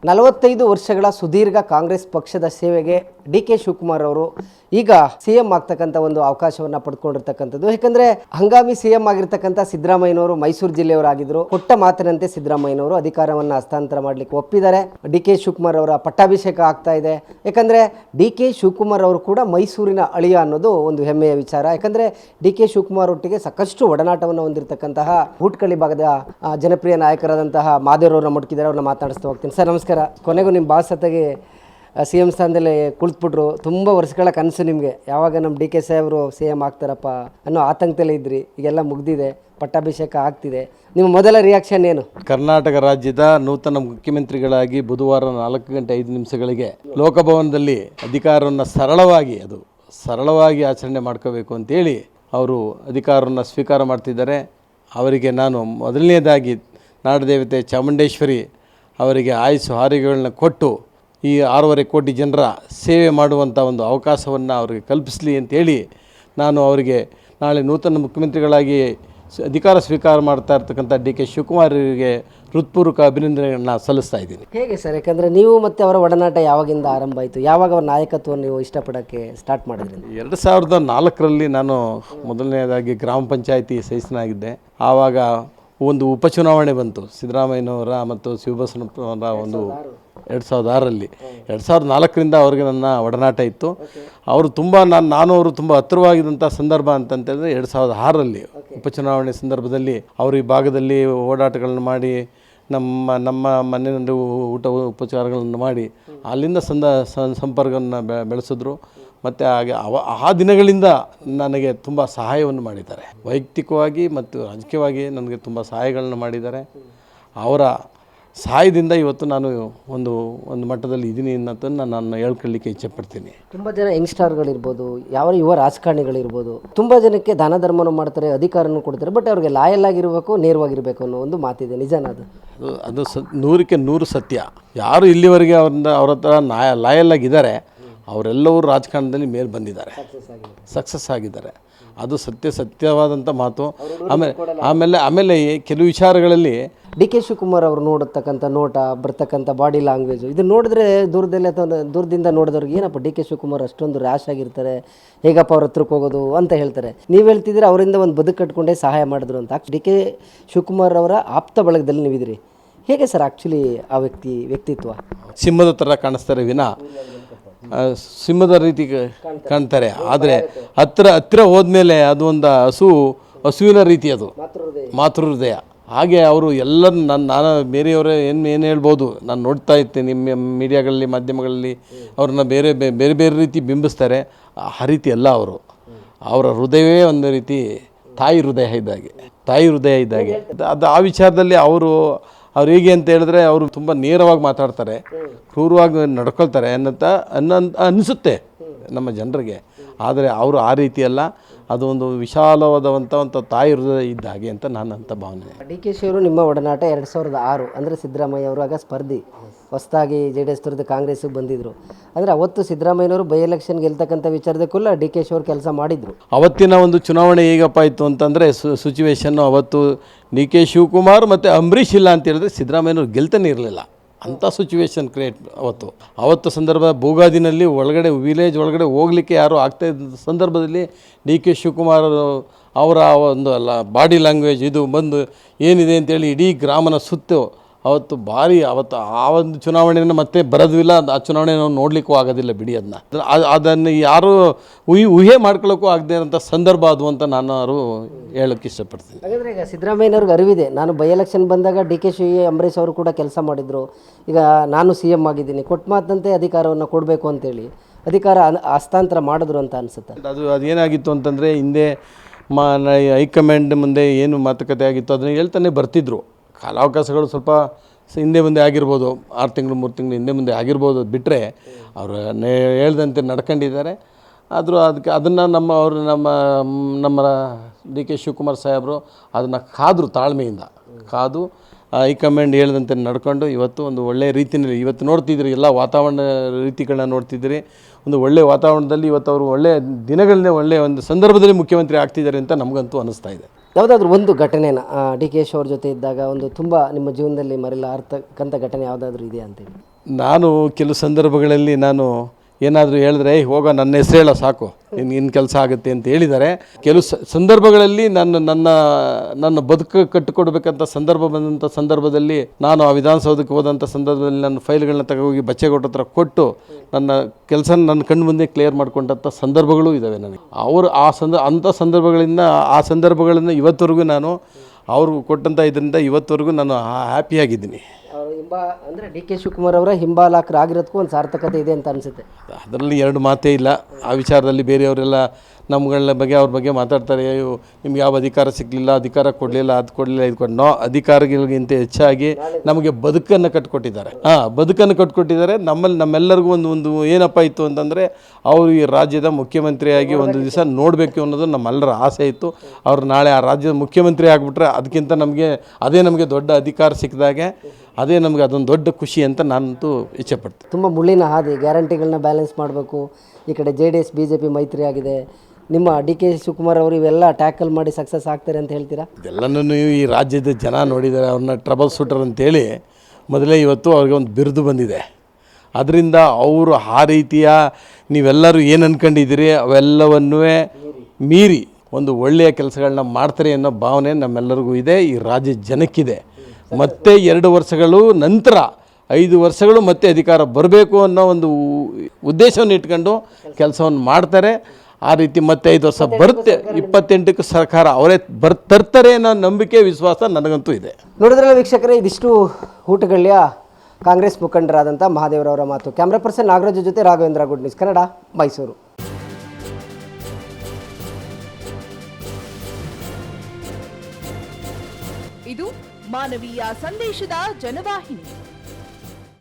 45 ವರ್ಷಗಳ ಸುದೀರ್ಘ ಕಾಂಗ್ರೆಸ್ ಪಕ್ಷದ ಸೇವೆಗೆ ಡಿ ಕೆ ಶಿವಕುಮಾರ್ ಅವರು ಈಗ ಸಿಎಂ ಆಗ್ತಕ್ಕಂಥ ಒಂದು ಅವಕಾಶವನ್ನು ಪಡ್ಕೊಂಡಿರ್ತಕ್ಕಂಥದ್ದು. ಯಾಕಂದರೆ ಹಂಗಾಮಿ ಸಿಎಂ ಆಗಿರ್ತಕ್ಕಂಥ ಸಿದ್ದರಾಮಯ್ಯನವರು ಮೈಸೂರು ಜಿಲ್ಲೆಯವರಾಗಿದ್ದರು. ಕೊಟ್ಟ ಮಾತಿನಂತೆ ಸಿದ್ದರಾಮಯ್ಯನವರು ಅಧಿಕಾರವನ್ನು ಹಸ್ತಾಂತರ ಮಾಡಲಿಕ್ಕೆ ಒಪ್ಪಿದ್ದಾರೆ. ಡಿ ಕೆ ಶಿವಕುಮಾರ್ ಅವರ ಪಟ್ಟಾಭಿಷೇಕ ಆಗ್ತಾ ಇದೆ. ಯಾಕಂದರೆ ಡಿ ಕೆ ಶಿವಕುಮಾರ್ ಅವರು ಕೂಡ ಮೈಸೂರಿನ ಅಳಿಯ ಅನ್ನೋದು ಒಂದು ಹೆಮ್ಮೆಯ ವಿಚಾರ. ಯಾಕಂದರೆ ಡಿ ಕೆ ಶಿವಕುಮಾರ್ ಒಟ್ಟಿಗೆ ಸಾಕಷ್ಟು ಒಡನಾಟವನ್ನು ಹೊಂದಿರತಕ್ಕಂತಹ ಹೂಟ್ಕಳಿ ಭಾಗದ ಜನಪ್ರಿಯ ನಾಯಕರಾದಂತಹ ಮಾದೇವರವ್ರನ್ನ ಮುಟ್ಕಿದ್ದಾರೆ. ಅವ್ರನ್ನ ಮಾತನಾಡಿಸ್ತಾ ಹೋಗ್ತೀನಿ. ಸರ್ ನಮಸ್ಕಾರ. ಕೊನೆಗೂ ನಿಮ್ಮ ಬಾಸತೆಗೆ ಸಿ ಎಂ ಸ್ಥಾನದಲ್ಲಿ ಕುಳಿತುಬಿಟ್ರು. ತುಂಬ ವರ್ಷಗಳ ಕನಸು ನಿಮಗೆ, ಯಾವಾಗ ನಮ್ಮ ಡಿ ಕೆ ಸಾಹೇಬರು ಸಿ ಎಂ ಆಗ್ತಾರಪ್ಪ ಅನ್ನೋ ಆತಂಕದಲ್ಲೇ ಇದ್ರಿ. ಈಗೆಲ್ಲ ಮುಗ್ದಿದೆ, ಪಟ್ಟಾಭಿಷೇಕ ಆಗ್ತಿದೆ. ನಿಮ್ಮ ಮೊದಲ ರಿಯಾಕ್ಷನ್ ಏನು? ಕರ್ನಾಟಕ ರಾಜ್ಯದ ನೂತನ ಮುಖ್ಯಮಂತ್ರಿಗಳಾಗಿ ಬುಧವಾರ 4:05 ಲೋಕಭವನದಲ್ಲಿ ಅಧಿಕಾರವನ್ನು ಸರಳವಾಗಿ ಆಚರಣೆ ಮಾಡ್ಕೋಬೇಕು ಅಂತೇಳಿ ಅವರು ಅಧಿಕಾರವನ್ನು ಸ್ವೀಕಾರ ಮಾಡ್ತಿದ್ದಾರೆ. ಅವರಿಗೆ ನಾನು ಮೊದಲನೇದಾಗಿ ನಾಡದೇವತೆ ಚಾಮುಂಡೇಶ್ವರಿ ಅವರಿಗೆ ಆಯುಸ್ಸು ಆರೋಗ್ಯಗಳನ್ನ ಕೊಟ್ಟು ಈ 6.5 ಕೋಟಿ ಜನರ ಸೇವೆ ಮಾಡುವಂಥ ಒಂದು ಅವಕಾಶವನ್ನು ಅವರಿಗೆ ಕಲ್ಪಿಸಲಿ ಅಂತೇಳಿ ನಾನು ಅವರಿಗೆ ನಾಳೆ ನೂತನ ಮುಖ್ಯಮಂತ್ರಿಗಳಾಗಿ ಅಧಿಕಾರ ಸ್ವೀಕಾರ ಮಾಡ್ತಾ ಇರ್ತಕ್ಕಂಥ ಡಿ ಕೆ ಶಿವಕುಮಾರಿಗೆ ಹೃತ್ಪೂರ್ವಕ ಅಭಿನಂದನೆಗಳನ್ನ ಸಲ್ಲಿಸ್ತಾ ಇದ್ದೀನಿ. ಹೇಗೆ ಸರ್? ಯಾಕಂದರೆ ನೀವು ಮತ್ತು ಅವರ ಒಡನಾಟ ಯಾವಾಗಿಂದ ಆರಂಭ ಆಯಿತು? ಯಾವಾಗ ಅವರ ನಾಯಕತ್ವವನ್ನು ನೀವು ಇಷ್ಟಪಡೋಕ್ಕೆ ಸ್ಟಾರ್ಟ್ ಮಾಡಿದ್ರಿ? 2004ರಲ್ಲಿ ನಾನು ಮೊದಲನೇದಾಗಿ ಗ್ರಾಮ ಪಂಚಾಯಿತಿ ಸದಸ್ಯನಾಗಿದ್ದೆ. ಆವಾಗ ಒಂದು ಉಪಚುನಾವಣೆ ಬಂತು ಸಿದ್ದರಾಮಯ್ಯನವರ ಮತ್ತು ಶಿವಬಸವನಪ್ಪನವರ ಒಂದು 2006ರಲ್ಲಿ. 2004ರಿಂದ ಅವ್ರಿಗೆ ನನ್ನ ಒಡನಾಟ ಇತ್ತು. ಅವರು ತುಂಬ ನಾನು ಅವರು ತುಂಬ ಹತ್ತಿರವಾಗಿದ್ದಂಥ ಸಂದರ್ಭ ಅಂತಂತೇಳಿದ್ರೆ 2006ರಲ್ಲಿ ಉಪಚುನಾವಣೆ ಸಂದರ್ಭದಲ್ಲಿ ಅವರು ಈ ಭಾಗದಲ್ಲಿ ಓಡಾಟಗಳನ್ನು ಮಾಡಿ ನಮ್ಮ ಮನೆಯಲ್ಲಿ ಊಟ ಉಪಚಾರಗಳನ್ನು ಮಾಡಿ ಅಲ್ಲಿಂದ ಸಂಪರ್ಕವನ್ನು ಬೆಳೆಸಿದ್ರು. ಮತ್ತು ಹಾಗೆ ಆ ದಿನಗಳಿಂದ ನನಗೆ ತುಂಬ ಸಹಾಯವನ್ನು ಮಾಡಿದ್ದಾರೆ. ವೈಯಕ್ತಿಕವಾಗಿ ಮತ್ತು ರಾಜಕೀಯವಾಗಿ ನನಗೆ ತುಂಬ ಸಹಾಯಗಳನ್ನು ಮಾಡಿದ್ದಾರೆ. ಅವರ ಸಹಾಯದಿಂದ ಇವತ್ತು ನಾನು ಒಂದು ಮಟ್ಟದಲ್ಲಿ ಇದ್ದೀನಿ ಅನ್ನೋದನ್ನು ನಾನು ಹೇಳ್ಕೊಳ್ಳಿಕ್ಕೆ ಇಚ್ಛೆಪಡ್ತೀನಿ. ತುಂಬ ಜನ ಯಂಗ್ಸ್ಟಾರ್ಗಳಿರ್ಬೋದು, ಯಾವ ಯುವ ರಾಜಕಾರಣಿಗಳಿರ್ಬೋದು, ತುಂಬ ಜನಕ್ಕೆ ದಾನ ಧರ್ಮನೂ ಮಾಡ್ತಾರೆ, ಅಧಿಕಾರನೂ ಕೊಡ್ತಾರೆ. ಬಟ್ ಅವ್ರಿಗೆ ಲಾಯಲ್ ಆಗಿರಬೇಕು, ನೇರವಾಗಿರಬೇಕು ಅನ್ನೋ ಒಂದು ಮಾತಿದೆ. ನಿಜನಾ ಅದು? ಅದು 100ಕ್ಕೆ 100 ಸತ್ಯ. ಯಾರು ಇಲ್ಲಿವರೆಗೆ ಅವ್ರ ಹತ್ರ ಲಾಯಲ್ ಆಗಿದ್ದಾರೆ ಅವರೆಲ್ಲರೂ ರಾಜಕಾರಣದಲ್ಲಿ ಮೇಲೆ ಬಂದಿದ್ದಾರೆ, ಸಕ್ಸಸ್ ಆಗಿದ್ದಾರೆ. ಅದು ಸತ್ಯವಾದಂಥ ಮಾತು. ಆಮೇಲೆ ಕೆಲವು ವಿಚಾರಗಳಲ್ಲಿ ಡಿ ಕೆ ಶಿವಕುಮಾರ್ ಅವರು ನೋಡತಕ್ಕಂಥ ನೋಟ, ಬರ್ತಕ್ಕಂಥ ಬಾಡಿ ಲ್ಯಾಂಗ್ವೇಜು, ಇದು ನೋಡಿದ್ರೆ ದೂರದಲ್ಲಿ ಅಥವಾ ದೂರದಿಂದ ನೋಡಿದವ್ರಿಗೆ ಏನಪ್ಪ ಡಿ ಕೆ ಶಿವಕುಮಾರ್ ಅಷ್ಟೊಂದು ರ್ಯಾಶ್ ಆಗಿರ್ತಾರೆ, ಹೇಗಪ್ಪ ಅವ್ರ ಹತ್ರಕ್ಕೆ ಹೋಗೋದು ಅಂತ ಹೇಳ್ತಾರೆ. ನೀವು ಹೇಳ್ತಿದ್ರೆ ಅವರಿಂದ ಒಂದು ಬದುಕು ಕಟ್ಕೊಂಡೇ ಸಹಾಯ ಮಾಡಿದ್ರು ಅಂತ. ಡಿ ಕೆ ಶಿವಕುಮಾರ್ ಅವರ ಆಪ್ತ ಬಳಗದಲ್ಲಿ ನೀವಿದ್ರಿ. ಹೇಗೆ ಸರ್ ಆ್ಯಕ್ಚುಲಿ ಆ ವ್ಯಕ್ತಿತ್ವ? ಸಿಂಹದ ಥರ ಕಾಣಿಸ್ತಾರೆ ವಿನ ಸಿಂಹದ ರೀತಿ ಕಾಣ್ತಾರೆ. ಆದರೆ ಹತ್ತಿರ ಹೋದ್ಮೇಲೆ ಅದು ಒಂದು ಹಸುವಿನ ರೀತಿ, ಅದು ಮಾತೃ ಹೃದಯ. ಹಾಗೆ ಅವರು ಎಲ್ಲರೂ ನಾನು ಬೇರೆಯವರೇ ಏನು ಹೇಳ್ಬೋದು, ನಾನು ನೋಡ್ತಾ ಇರ್ತೀನಿ ನಿಮ್ಮ ಮೀಡಿಯಾಗಳಲ್ಲಿ, ಮಾಧ್ಯಮಗಳಲ್ಲಿ ಅವ್ರನ್ನ ಬೇರೆ ರೀತಿ ಬಿಂಬಿಸ್ತಾರೆ. ಆ ರೀತಿ ಅಲ್ಲ. ಅವರ ಹೃದಯವೇ ಒಂದು ರೀತಿ ತಾಯಿ ಹೃದಯ ಇದ್ದಾಗೆ. ಅದು ಆ ವಿಚಾರದಲ್ಲಿ ಅವರು ಹೇಗೆ ಅಂತ ಹೇಳಿದ್ರೆ ಅವರು ತುಂಬ ನೇರವಾಗಿ ಮಾತಾಡ್ತಾರೆ, ಕ್ರೂರವಾಗಿ ನಡ್ಕೊಳ್ತಾರೆ ಅನಿಸುತ್ತೆ ನಮ್ಮ ಜನರಿಗೆ. ಆದರೆ ಅವರು ಆ ರೀತಿ ಅಲ್ಲ. ಅದು ಒಂದು ವಿಶಾಲವಾದಂಥ ಒಂದು ತಾಯಿ ಹೃದಯ ಇದ್ದ ಹಾಗೆ ಅಂತ ನನ್ನ ಭಾವನೆ. ಡಿ ಕೆ ಶಿ ಅವರು ನಿಮ್ಮ ಒಡನಾಟ 2006 ಅಂದರೆ ಸಿದ್ದರಾಮಯ್ಯ ಅವರು ಆಗ ಸ್ಪರ್ಧಿ, ಹೊಸದಾಗಿ JDS ತೊರೆದು ಕಾಂಗ್ರೆಸ್ಸಿಗೆ ಬಂದಿದ್ದರು. ಅಂದರೆ ಅವತ್ತು ಸಿದ್ದರಾಮಯ್ಯನವರು ಬೈ ಎಲೆಕ್ಷನ್ ಗೆಲ್ತಕ್ಕಂಥ ವಿಚಾರದಕ್ಕೂ ಡಿ ಕೆ ಶಿ ಅವರು ಕೆಲಸ ಮಾಡಿದರು. ಅವತ್ತಿನ ಒಂದು ಚುನಾವಣೆ ಹೇಗಪ್ಪ ಇತ್ತು ಅಂತಂದರೆ ಸಿಚುವೇಶನ್ನು ಅವತ್ತು ಡಿ ಕೆ ಶಿವಕುಮಾರ್ ಮತ್ತು ಅಂಬರೀಷ್ ಇಲ್ಲ ಅಂತ ಹೇಳಿದ್ರೆ ಸಿದ್ದರಾಮಯ್ಯನವ್ರು ಗೆಲ್ತಾನೆ ಇರಲಿಲ್ಲ. ಅಂಥ ಸಿಚುವೇಶನ್ ಕ್ರಿಯೇಟ್ ಅವತ್ತು ಸಂದರ್ಭ. ಭೋಗಾದಿನಲ್ಲಿ ವಿಲೇಜ್ ಒಳಗಡೆ ಹೋಗಲಿಕ್ಕೆ ಯಾರು ಆಗ್ತಾಯಿದ್ದ ಸಂದರ್ಭದಲ್ಲಿ ಡಿ ಕೆ ಶಿವಕುಮಾರ್ ಅವರ ಒಂದು ಬಾಡಿ ಲ್ಯಾಂಗ್ವೇಜ್ ಇದು ಬಂದು ಏನಿದೆ ಅಂತೇಳಿ ಇಡೀ ಗ್ರಾಮನ ಸುತ್ತು ಅವತ್ತು ಆ ಒಂದು ಚುನಾವಣೆಯನ್ನು ಮತ್ತೆ ಬರೋದಿಲ್ಲ. ಆ ಚುನಾವಣೆ ನಾವು ನೋಡಲಿಕ್ಕೂ ಆಗೋದಿಲ್ಲ, ಬಿಡಿ. ಅದನ್ನು ಯಾರು ಊಹೆ ಮಾಡ್ಕೊಳ್ಳೋಕ್ಕೂ ಆಗದೆ ಇರೋಂಥ ಸಂದರ್ಭ ಅದು ಅಂತ ನಾನು ಹೇಳೋಕ್ಕೆ ಇಷ್ಟಪಡ್ತೀನಿ. ಹಾಗಾದರೆ ಈಗ ಸಿದ್ದರಾಮಯ್ಯನವ್ರಿಗೆ ಅರಿವಿದೆ, ನಾನು ಬೈ ಎಲೆಕ್ಷನ್ ಬಂದಾಗ ಡಿ ಕೆ ಶಿ ಅಂಬರೀಷ್ ಅವರು ಕೂಡ ಕೆಲಸ ಮಾಡಿದರು, ಈಗ ನಾನು CM ಆಗಿದ್ದೀನಿ, ಕೊಟ್ಟ ಮಾತಂತೆ ಅಧಿಕಾರವನ್ನು ಕೊಡಬೇಕು ಅಂತೇಳಿ ಅಧಿಕಾರ ಹಸ್ತಾಂತರ ಮಾಡಿದ್ರು ಅಂತ ಅನಿಸುತ್ತೆ. ಅದೇನಾಗಿತ್ತು ಅಂತಂದರೆ ಹಿಂದೆ ಹೈಕಮಾಂಡ್ ಮುಂದೆ ಏನು ಮಾತುಕತೆ ಆಗಿತ್ತು ಅದನ್ನು ಹೇಳ್ತಾನೆ ಬರ್ತಿದ್ರು. ಕಾಲಾವಕಾಶಗಳು ಸ್ವಲ್ಪ ಹಿಂದೆ ಮುಂದೆ ಆಗಿರ್ಬೋದು, 6 ತಿಂಗಳು 3 ತಿಂಗಳು ಹಿಂದೆ ಮುಂದೆ ಆಗಿರ್ಬೋದು. ಬಿಟ್ಟರೆ ಅವರು ಹೇಳ್ದಂತೆ ನಡ್ಕೊಂಡಿದ್ದಾರೆ. ಆದರೂ ಅದನ್ನು ನಮ್ಮ ಡಿ ಕೆ ಶಿವಕುಮಾರ್ ಸಾಹೇಬರು ಅದನ್ನು ತಾಳ್ಮೆಯಿಂದ ಕಾದು ಹೈಕಮಾಂಡ್ ಹೇಳ್ದಂತೆ ನಡ್ಕೊಂಡು ಇವತ್ತು ಒಂದು ಒಳ್ಳೆಯ ರೀತಿಯಲ್ಲಿ ಇವತ್ತು ನೋಡ್ತಿದ್ದೀರಿ. ಎಲ್ಲ ವಾತಾವರಣ ರೀತಿಗಳನ್ನ ನೋಡ್ತಿದ್ದೀರಿ. ಒಂದು ಒಳ್ಳೆಯ ವಾತಾವರಣದಲ್ಲಿ ಇವತ್ತು ಅವರು ಒಳ್ಳೆಯ ದಿನಗಳನ್ನೇ ಒಳ್ಳೆಯ ಒಂದು ಸಂದರ್ಭದಲ್ಲಿ ಮುಖ್ಯಮಂತ್ರಿ ಆಗ್ತಿದ್ದಾರೆ ಅಂತ ನಮಗಂತೂ ಅನ್ನಿಸ್ತಾ ಇದೆ. ಯಾವುದಾದ್ರೂ ಒಂದು ಘಟನೆನ ಡಿ ಕೆ ಶಿ ಅವ್ರ ಜೊತೆ ಇದ್ದಾಗ ಒಂದು ತುಂಬ ನಿಮ್ಮ ಜೀವನದಲ್ಲಿ ಮರೆಯಲಾರ್ತಕ್ಕಂಥ ಘಟನೆ ಯಾವುದಾದ್ರೂ ಇದೆಯಾ ಅಂತೇಳಿ? ನಾನು ಕೆಲವು ಸಂದರ್ಭಗಳಲ್ಲಿ ನಾನು ಏನಾದರೂ ಹೇಳಿದ್ರೆ ಹೋಗೋ ನನ್ನ ಹೆಸರು ಹೇಳೋ ಸಾಕು ಇನ್ನು ಕೆಲಸ ಆಗುತ್ತೆ ಅಂತ ಹೇಳಿದ್ದಾರೆ. ಕೆಲವು ಸಂದರ್ಭಗಳಲ್ಲಿ ನನ್ನ ಬದುಕು ಕಟ್ಟಿಕೊಡ್ಬೇಕಂತ ಸಂದರ್ಭ ಬಂದಂಥ ಸಂದರ್ಭದಲ್ಲಿ ನಾನು ಆ ವಿಧಾನಸೌಧಕ್ಕೆ ಹೋದಂಥ ಸಂದರ್ಭದಲ್ಲಿ ನನ್ನ ಫೈಲ್ಗಳನ್ನ ತಗೋಗಿ ಬಚ್ಚೇಗೌಡ್ರ ಹತ್ರ ಕೊಟ್ಟು ನನ್ನ ಕೆಲಸ ನನ್ನ ಕಣ್ಣು ಮುಂದೆ ಕ್ಲಿಯರ್ ಮಾಡ್ಕೊಂಡಂಥ ಸಂದರ್ಭಗಳೂ ಇದ್ದಾವೆ ನನಗೆ. ಅವರು ಅಂಥ ಸಂದರ್ಭಗಳನ್ನು ಇವತ್ತವರೆಗೂ ನಾನು ಅವ್ರಿಗೂ ಕೊಟ್ಟಂಥ ಇದರಿಂದ ಇವತ್ತವರೆಗೂ ನಾನು ಹ್ಯಾಪಿಯಾಗಿದ್ದೀನಿ. ಅಂದರೆ ಡಿ ಕೆ ಶಿವಕುಮಾರ್ ಅವರ ಹಿಂಬಾಲಕರಾಗಿರೋದಕ್ಕೂ ಒಂದು ಸಾರ್ಥಕತೆ ಇದೆ ಅಂತ ಅನಿಸುತ್ತೆ. ಅದರಲ್ಲಿ ಎರಡು ಮಾತೇ ಇಲ್ಲ. ಆ ವಿಚಾರದಲ್ಲಿ ಬೇರೆಯವರೆಲ್ಲ ನಮ್ಗಳ ಬಗ್ಗೆ ಅವ್ರ ಬಗ್ಗೆ ಮಾತಾಡ್ತಾರೆ, ನಿಮ್ಗೆ ಯಾವ ಅಧಿಕಾರ ಸಿಗಲಿಲ್ಲ, ಅಧಿಕಾರ ಕೊಡಲಿಲ್ಲ, ಅದು ಕೊಡಲಿಲ್ಲ, ಇದು ಕೊಡ ಅಧಿಕಾರಗಳಿಗಿಂತ ಹೆಚ್ಚಾಗಿ ನಮಗೆ ಬದುಕನ್ನು ಕಟ್ಕೊಟ್ಟಿದ್ದಾರೆ. ಬದುಕನ್ನು ಕಟ್ಕೊಟ್ಟಿದ್ದಾರೆ. ನಮ್ಮೆಲ್ಲರಿಗೂ ಒಂದು ಏನಪ್ಪ ಇತ್ತು ಅಂತಂದರೆ ಅವರು ಈ ರಾಜ್ಯದ ಮುಖ್ಯಮಂತ್ರಿಯಾಗಿ ಒಂದು ದಿವಸ ನೋಡಬೇಕು ಅನ್ನೋದು ನಮ್ಮೆಲ್ಲರ ಆಸೆ ಇತ್ತು. ಅವ್ರು ನಾಳೆ ಆ ರಾಜ್ಯದ ಮುಖ್ಯಮಂತ್ರಿ ಆಗಿಬಿಟ್ರೆ ಅದಕ್ಕಿಂತ ನಮಗೆ ದೊಡ್ಡ ಅಧಿಕಾರ ಸಿಕ್ಕಿದಾಗೆ ಅದೇ ನಮಗೆ ಅದೊಂದು ದೊಡ್ಡ ಖುಷಿ ಅಂತ ನಾನಂತೂ ಇಚ್ಛೆಪಡ್ತೀನಿ. ತುಂಬ ಮುಳ್ಳಿನ ಹಾದಿ, ಗ್ಯಾರಂಟಿಗಳನ್ನ ಬ್ಯಾಲೆನ್ಸ್ ಮಾಡಬೇಕು. ಈ ಕಡೆ JDS BJP ಮೈತ್ರಿ ಆಗಿದೆ. ನಿಮ್ಮ ಡಿ ಕೆ ಶಿವಕುಮಾರ್ ಅವರು ಇವೆಲ್ಲ ಟ್ಯಾಕಲ್ ಮಾಡಿ ಸಕ್ಸಸ್ ಆಗ್ತಾರೆ ಅಂತ ಹೇಳ್ತೀರಾ? ಇದೆಲ್ಲನೂ ಈ ರಾಜ್ಯದ ಜನ ನೋಡಿದ್ದಾರೆ. ಅವ್ರನ್ನ ಟ್ರಬಲ್ ಶೂಟರ್ ಅಂತೇಳಿ ಮೊದಲೇ ಇವತ್ತು ಅವ್ರಿಗೆ ಒಂದು ಬಿರುದು ಬಂದಿದೆ. ಅದರಿಂದ ಅವರು ಆ ರೀತಿಯ ನೀವೆಲ್ಲರೂ ಏನು ಅಂದ್ಕೊಂಡಿದ್ದೀರಿ ಅವೆಲ್ಲವನ್ನೂ ಮೀರಿ ಒಂದು ಒಳ್ಳೆಯ ಕೆಲಸಗಳನ್ನ ಮಾಡ್ತಾರೆ ಅನ್ನೋ ಭಾವನೆ ನಮ್ಮೆಲ್ಲರಿಗೂ ಇದೆ, ಈ ರಾಜ್ಯದ ಜನಕ್ಕಿದೆ. ಮತ್ತೆ 2 ವರ್ಷಗಳು ನಂತರ 5 ವರ್ಷಗಳು ಮತ್ತೆ ಅಧಿಕಾರ ಬರಬೇಕು ಅನ್ನೋ ಒಂದು ಉದ್ದೇಶವನ್ನು ಇಟ್ಕೊಂಡು ಕೆಲಸವನ್ನು ಮಾಡ್ತಾರೆ. ಆ ರೀತಿ ಮತ್ತೆ 5 ವರ್ಷ ಬರುತ್ತೆ. 28ಕ್ಕೆ ಸರ್ಕಾರ ಅವರೇ ತರ್ತಾರೆ ಅನ್ನೋ ನಂಬಿಕೆ ವಿಶ್ವಾಸ ನನಗಂತೂ ಇದೆ. ನೋಡಿದ್ರಲ್ಲ ವೀಕ್ಷಕರೇ, ಇದಿಷ್ಟು ಊಟಗಳ್ಳಿಯ ಕಾಂಗ್ರೆಸ್ ಮುಖಂಡರಾದಂಥ ಮಹಾದೇವರವರ ಮಾತು. ಕ್ಯಾಮ್ರಾ ಪರ್ಸನ್ ನಾಗರಾಜ್ ಜೊತೆ ರಾಘವೇಂದ್ರ, ಗುಡ್ ನ್ಯೂಸ್ ಕನ್ನಡ, ಮೈಸೂರು. ಇದು ಮಾನವೀಯ ಸಂದೇಶದ ಜನವಾಹಿನಿ.